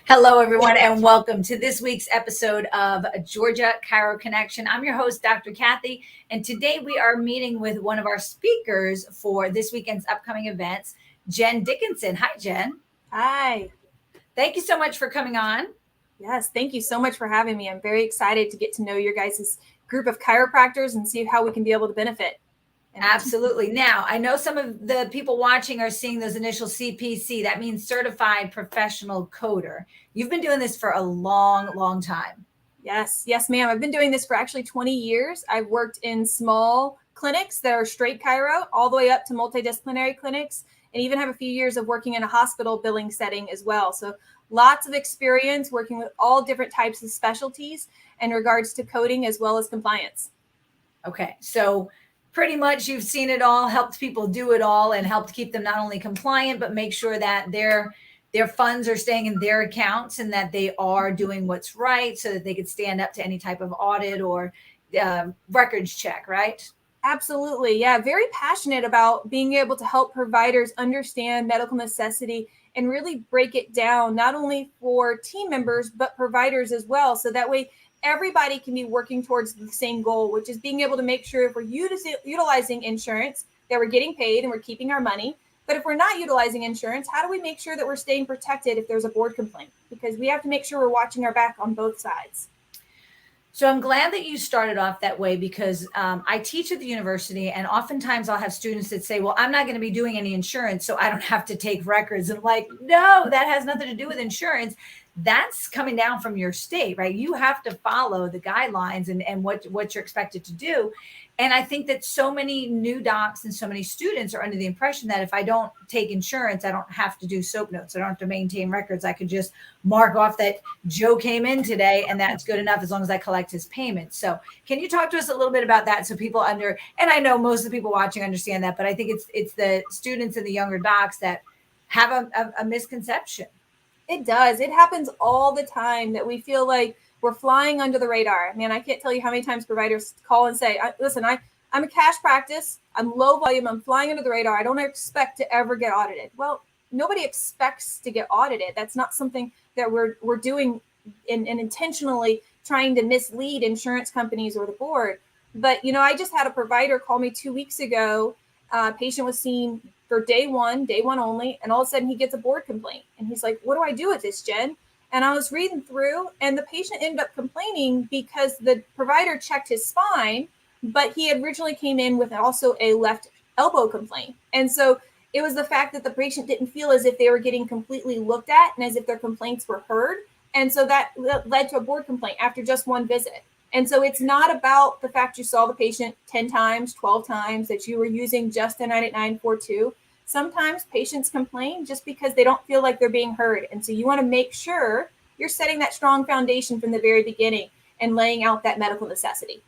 Hello, everyone, and welcome to this week's episode of Georgia Chiro Connection. I'm your host, Dr. Kathy, and today we are meeting with one of our speakers for this weekend's upcoming events, Jenn Dickinson. Hi, Jenn. Hi. Thank you so much for coming on. Yes, thank you so much for having me. I'm very excited to get to know your guys' group of chiropractors and see how we can be able to benefit. Absolutely. Now, I know some of the people watching are seeing those initial CPC. That means Certified Professional Coder. You've been doing this for a long time. Yes, ma'am. I've been doing this for actually 20 years. I've worked in small clinics that are straight chiro all the way up to multidisciplinary clinics, and even have a few years of working in a hospital billing setting as well. So lots of experience working with all different types of specialties in regards to coding as well as compliance. Okay. So pretty much you've seen it all, helped people do it all, and helped keep them not only compliant, but make sure that their funds are staying in their accounts and that they are doing what's right so that they could stand up to any type of audit or records check, right? Absolutely. Yeah. Very passionate about being able to help providers understand medical necessity and really break it down, not only for team members, but providers as well. So that way everybody can be working towards the same goal, which is being able to make sure if we're utilizing insurance, that we're getting paid and we're keeping our money. But if we're not utilizing insurance, how do we make sure that we're staying protected if there's a board complaint? Because we have to make sure we're watching our back on both sides. So I'm glad that you started off that way because I teach at the university, and oftentimes I'll have students that say, well, I'm not going to be doing any insurance, so I don't have to take records. And I'm like, no, that has nothing to do with insurance. That's coming down from your state, right? You have to follow the guidelines and what you're expected to do. And I think that so many new docs and so many students are under the impression that if I don't take insurance, I don't have to do SOAP notes. I don't have to maintain records. I could just mark off that Joe came in today and that's good enough as long as I collect his payment. So can you talk to us a little bit about that so people and I know most of the people watching understand that, but I think it's the students and the younger docs that have a misconception. It does. It happens all the time that we feel like we're flying under the radar. Man, I can't tell you how many times providers call and say, listen, I'm a cash practice. I'm low volume. I'm flying under the radar. I don't expect to ever get audited. Well, nobody expects to get audited. That's not something that we're doing and intentionally trying to mislead insurance companies or the board. But, I just had a provider call me 2 weeks ago. Patient was seen for day one only. And all of a sudden he gets a board complaint. And he's like, what do I do with this, Jen? And I was reading through, and the patient ended up complaining because the provider checked his spine, but he had originally came in with also a left elbow complaint. And so it was the fact that the patient didn't feel as if they were getting completely looked at and as if their complaints were heard. And so that led to a board complaint after just one visit. And so it's not about the fact you saw the patient 10 times, 12 times, that you were using just a 98942. Sometimes patients complain just because they don't feel like they're being heard. And so you want to make sure you're setting that strong foundation from the very beginning and laying out that medical necessity.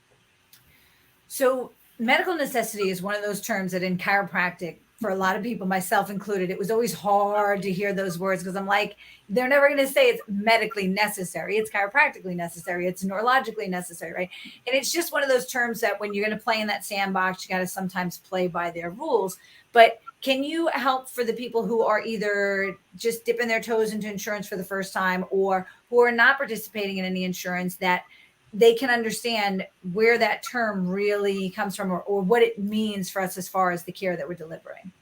So medical necessity is one of those terms that in chiropractic, for a lot of people, myself included, it was always hard to hear those words because I'm like, they're never going to say it's medically necessary. It's chiropractically necessary. It's neurologically necessary, right? And it's just one of those terms that when you're going to play in that sandbox, you got to sometimes play by their rules. But can you help for the people who are either just dipping their toes into insurance for the first time or who are not participating in any insurance, that they can understand where that term really comes from or what it means for us as far as the care that we're delivering?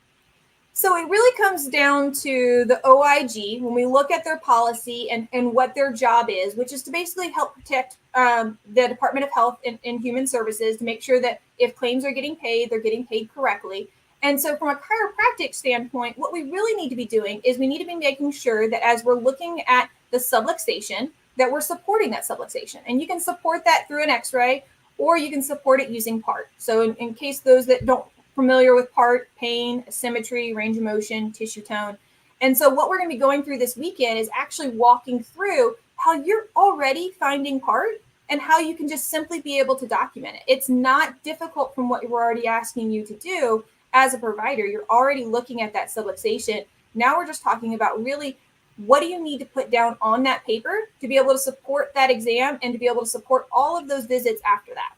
So it really comes down to the OIG when we look at their policy and what their job is, which is to basically help protect the Department of Health and Human Services to make sure that if claims are getting paid, they're getting paid correctly. And so from a chiropractic standpoint, what we really need to be doing is we need to be making sure that as we're looking at the subluxation, that we're supporting that subluxation. And you can support that through an x-ray, or you can support it using PART. So in case those that don't familiar with PART, pain, symmetry, range of motion, tissue tone. And so what we're going to be going through this weekend is actually walking through how you're already finding PART and how you can just simply be able to document it. It's not difficult from what we're already asking you to do. As a provider, you're already looking at that subluxation. Now we're just talking about really what do you need to put down on that paper to be able to support that exam and to be able to support all of those visits after that.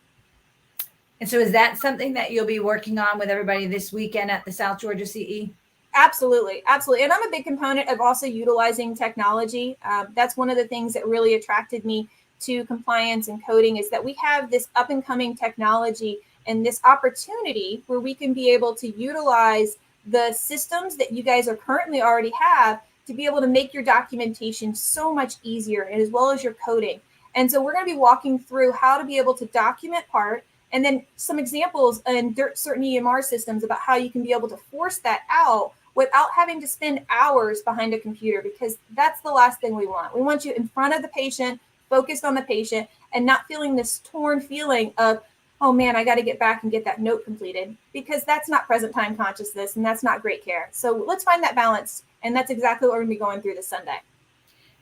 And so is that something that you'll be working on with everybody this weekend at the South Georgia CE? Absolutely. Absolutely. And I'm a big component of also utilizing technology. That's one of the things that really attracted me to compliance and coding, is that we have this up and coming technology and this opportunity where we can be able to utilize the systems that you guys are currently already have to be able to make your documentation so much easier, and as well as your coding. And so we're going to be walking through how to be able to document part, and then some examples in certain EMR systems about how you can be able to force that out without having to spend hours behind a computer, because that's the last thing we want. We want you in front of the patient, focused on the patient, and not feeling this torn feeling of, oh man, I got to get back and get that note completed, because that's not present time consciousness and that's not great care. So let's find that balance. And that's exactly what we're going to be going through this Sunday.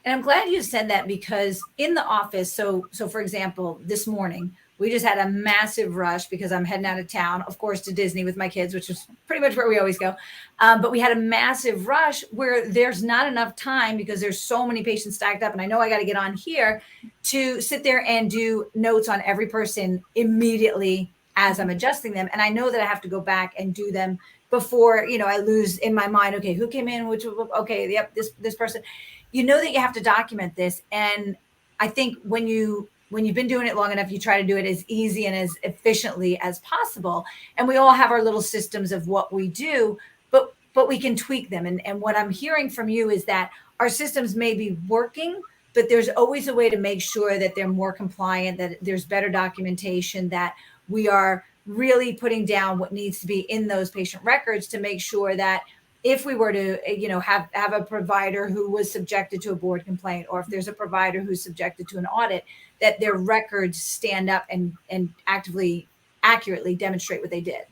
And I'm glad you said that, because in the office, so for example, this morning, we just had a massive rush because I'm heading out of town, of course, to Disney with my kids, which is pretty much where we always go. But we had a massive rush where there's not enough time, because there's so many patients stacked up. And I know I got to get on here to sit there and do notes on every person immediately as I'm adjusting them. And I know that I have to go back and do them before, I lose in my mind, okay, who came in, okay, yep, this person. You know that you have to document this. And I think when you've been doing it long enough, you try to do it as easy and as efficiently as possible. And we all have our little systems of what we do, but we can tweak them. And what I'm hearing from you is that our systems may be working, but there's always a way to make sure that they're more compliant, that there's better documentation, that we are really putting down what needs to be in those patient records to make sure that if we were to, have a provider who was subjected to a board complaint, or if there's a provider who's subjected to an audit, that their records stand up and accurately demonstrate what they did.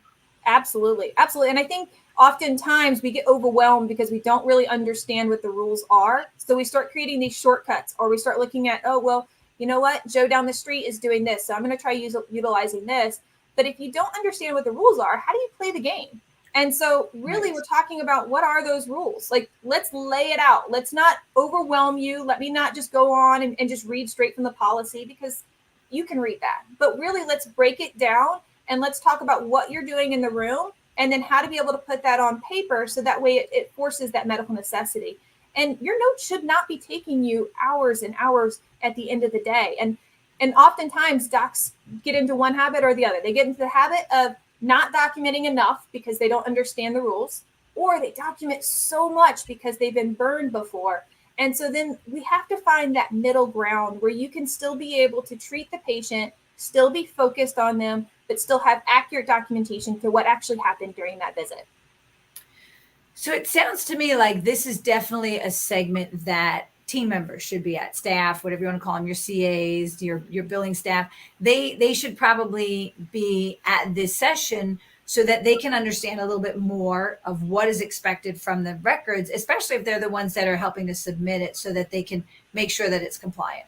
Absolutely. Absolutely. And I think oftentimes we get overwhelmed because we don't really understand what the rules are. So we start creating these shortcuts, or we start looking at, oh, well, you know what? Joe down the street is doing this, so I'm going to try utilizing this. But if you don't understand what the rules are, how do you play the game? And so really, We're talking about, what are those rules? Like, let's lay it out. Let's not overwhelm you. Let me not just go on and just read straight from the policy, because you can read that. But really, let's break it down, and let's talk about what you're doing in the room, and then how to be able to put that on paper, so that way it forces that medical necessity. And your notes should not be taking you hours and hours at the end of the day. And oftentimes docs get into one habit or the other. They get into the habit of not documenting enough because they don't understand the rules, or they document so much because they've been burned before. And so then we have to find that middle ground where you can still be able to treat the patient, still be focused on them, but still have accurate documentation to what actually happened during that visit. So it sounds to me like this is definitely a segment that team members should be at, staff, whatever you want to call them, your CAs, your billing staff. They should probably be at this session so that they can understand a little bit more of what is expected from the records, especially if they're the ones that are helping to submit it, so that they can make sure that it's compliant.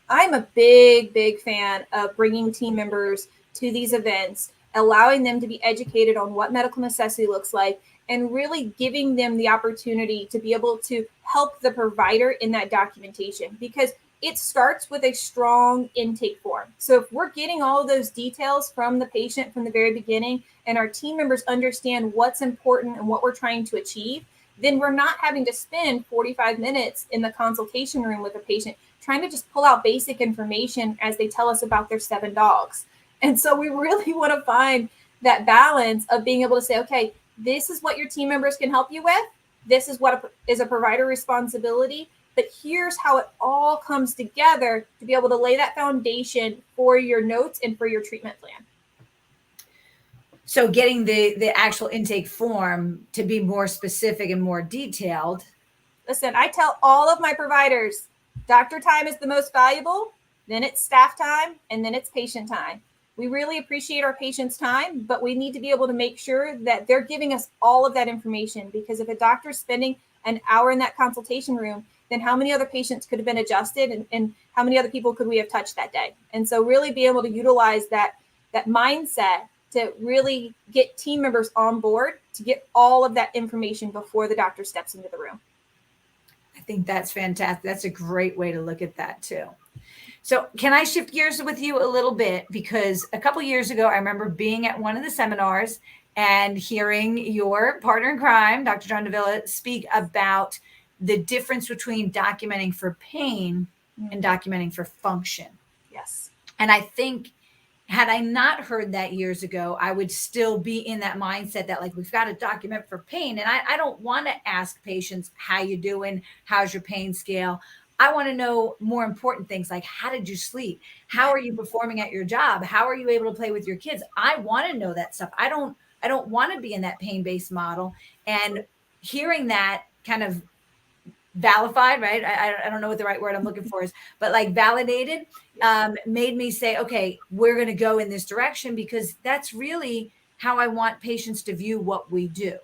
I'm a big fan of bringing team members to these events, allowing them to be educated on what medical necessity looks like, and really giving them the opportunity to be able to help the provider in that documentation, because it starts with a strong intake form. So if we're getting all of those details from the patient from the very beginning, and our team members understand what's important and what we're trying to achieve, then we're not having to spend 45 minutes in the consultation room with a patient trying to just pull out basic information as they tell us about their 7 dogs. And so we really want to find that balance of being able to say, okay, this is what your team members can help you with. This is what is a provider responsibility. But here's how it all comes together to be able to lay that foundation for your notes and for your treatment plan. So getting the actual intake form to be more specific and more detailed. Listen, I tell all of my providers, doctor time is the most valuable, then it's staff time, and then it's patient time. We really appreciate our patients' time, but we need to be able to make sure that they're giving us all of that information, because if a doctor's spending an hour in that consultation room, then how many other patients could have been adjusted, and how many other people could we have touched that day? And so really be able to utilize that mindset to really get team members on board to get all of that information before the doctor steps into the room. I think that's fantastic. That's a great way to look at that too. So can I shift gears with you a little bit? Because a couple years ago, I remember being at one of the seminars and hearing your partner in crime, Dr. John Davila, speak about the difference between documenting for pain and documenting for function. Yes. And I think had I not heard that years ago, I would still be in that mindset that like, we've got to document for pain. And I don't want to ask patients, how you doing? How's your pain scale? I want to know more important things like, how did you sleep? How are you performing at your job? How are you able to play with your kids? I want to know that stuff. I don't want to be in that pain-based model. And hearing that kind of validated, right? I don't know what the right word I'm looking for is, but like validated, made me say, okay, we're going to go in this direction, because that's really how I want patients to view what we do.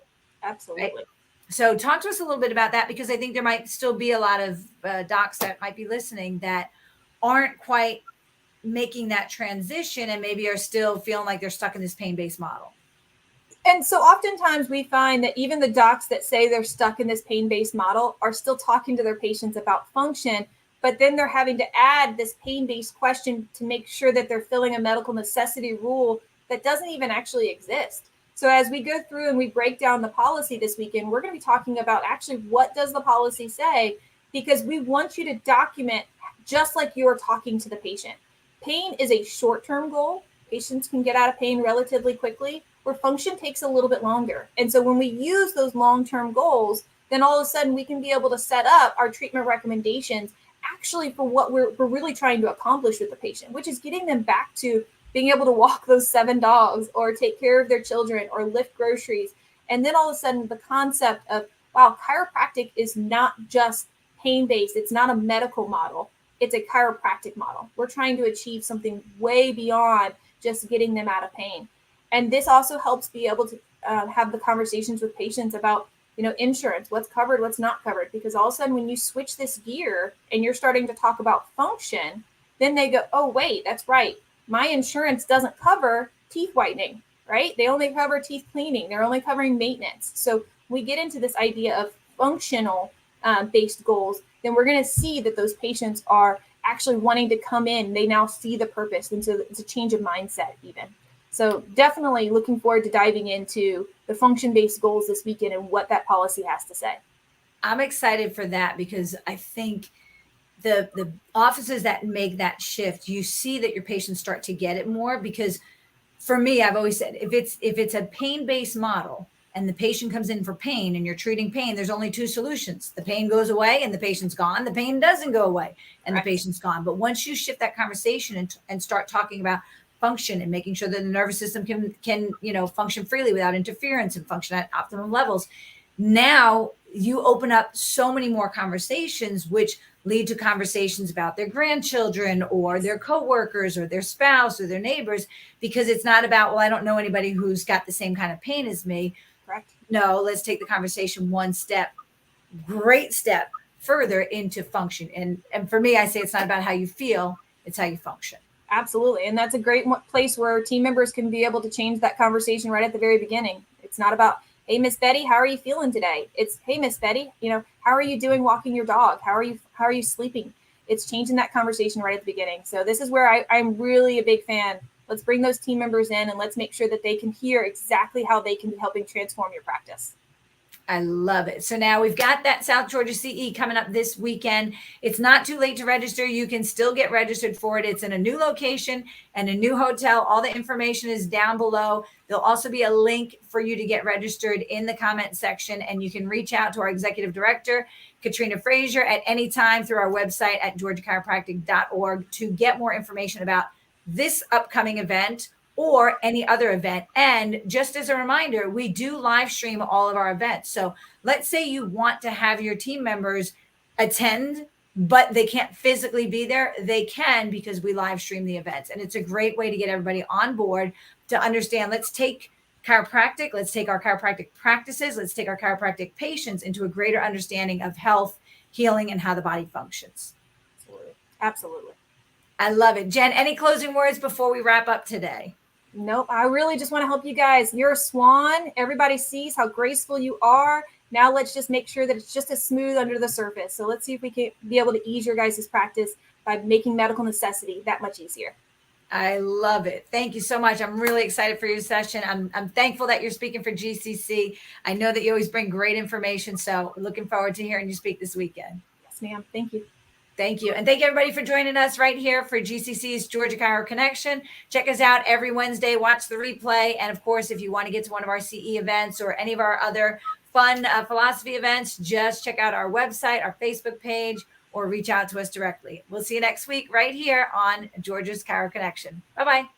Absolutely. Right? So talk to us a little bit about that, because I think there might still be a lot of docs that might be listening that aren't quite making that transition and maybe are still feeling like they're stuck in this pain-based model. And so oftentimes we find that even the docs that say they're stuck in this pain-based model are still talking to their patients about function, but then they're having to add this pain-based question to make sure that they're filling a medical necessity rule that doesn't even actually exist. So as we go through and we break down the policy this weekend, we're going to be talking about actually what does the policy say, because we want you to document just like you're talking to the patient. Pain is a short-term goal. Patients can get out of pain relatively quickly, where function takes a little bit longer. And so when we use those long-term goals, then all of a sudden we can be able to set up our treatment recommendations actually for what we're really trying to accomplish with the patient, which is getting them back to being able to walk those 7 dogs or take care of their children or lift groceries. And then all of a sudden the concept of, wow, chiropractic is not just pain-based. It's not a medical model. It's a chiropractic model. We're trying to achieve something way beyond just getting them out of pain. And this also helps be able to have the conversations with patients about, insurance, what's covered, what's not covered. Because all of a sudden, when you switch this gear and you're starting to talk about function, then they go, oh, wait, that's right. My insurance doesn't cover teeth whitening, right? They only cover teeth cleaning. They're only covering maintenance. So we get into this idea of functional based goals, then we're going to see that those patients are actually wanting to come in. They now see the purpose. And so it's a change of mindset even. So definitely looking forward to diving into the function-based goals this weekend and what that policy has to say. I'm excited for that, because I think the offices that make that shift, you see that your patients start to get it more. Because for me, I've always said, if it's a pain-based model and the patient comes in for pain and you're treating pain, there's only 2 solutions. The pain goes away and the patient's gone. The pain doesn't go away and Right. The patient's gone. But once you shift that conversation and start talking about function and making sure that the nervous system can function freely without interference and function at optimum levels, now you open up so many more conversations, which lead to conversations about their grandchildren or their coworkers or their spouse or their neighbors, because it's not about, well, I don't know anybody who's got the same kind of pain as me. Correct. No, let's take the conversation one great step further into function. And for me, I say it's not about how you feel, it's how you function. Absolutely. And that's a great place where team members can be able to change that conversation right at the very beginning. It's not about, hey, Miss Betty, how are you feeling today? It's, hey, Miss Betty, how are you doing walking your dog? How are you sleeping? It's changing that conversation right at the beginning. So this is where I'm really a big fan. Let's bring those team members in and let's make sure that they can hear exactly how they can be helping transform your practice. I love it. So now we've got that South Georgia CE coming up this weekend. It's not too late to register. You can still get registered for it. It's in a new location and a new hotel. All the information is down below. There'll also be a link for you to get registered in the comment section, and you can reach out to our executive director, Katrina Frazier, at any time through our website at georgiachiropractic.org to get more information about this upcoming event or any other event. And just as a reminder, we do live stream all of our events. So let's say you want to have your team members attend, but they can't physically be there. They can, because we live stream the events. And it's a great way to get everybody on board to understand, let's take chiropractic, let's take our chiropractic practices, let's take our chiropractic patients into a greater understanding of health, healing, and how the body functions. Absolutely. I love it. Jen, any closing words before we wrap up today? Nope. I really just want to help you guys. You're a swan. Everybody sees how graceful you are. Now let's just make sure that it's just as smooth under the surface. So let's see if we can be able to ease your guys' practice by making medical necessity that much easier. I love it. Thank you so much. I'm really excited for your session. I'm thankful that you're speaking for GCC. I know that you always bring great information. So looking forward to hearing you speak this weekend. Yes, ma'am. Thank you. Thank you. And thank you everybody for joining us right here for GCC's Georgia Chiro Connection. Check us out every Wednesday. Watch the replay. And of course, if you want to get to one of our CE events or any of our other fun philosophy events, just check out our website, our Facebook page, or reach out to us directly. We'll see you next week right here on Georgia's Chiro Connection. Bye-bye.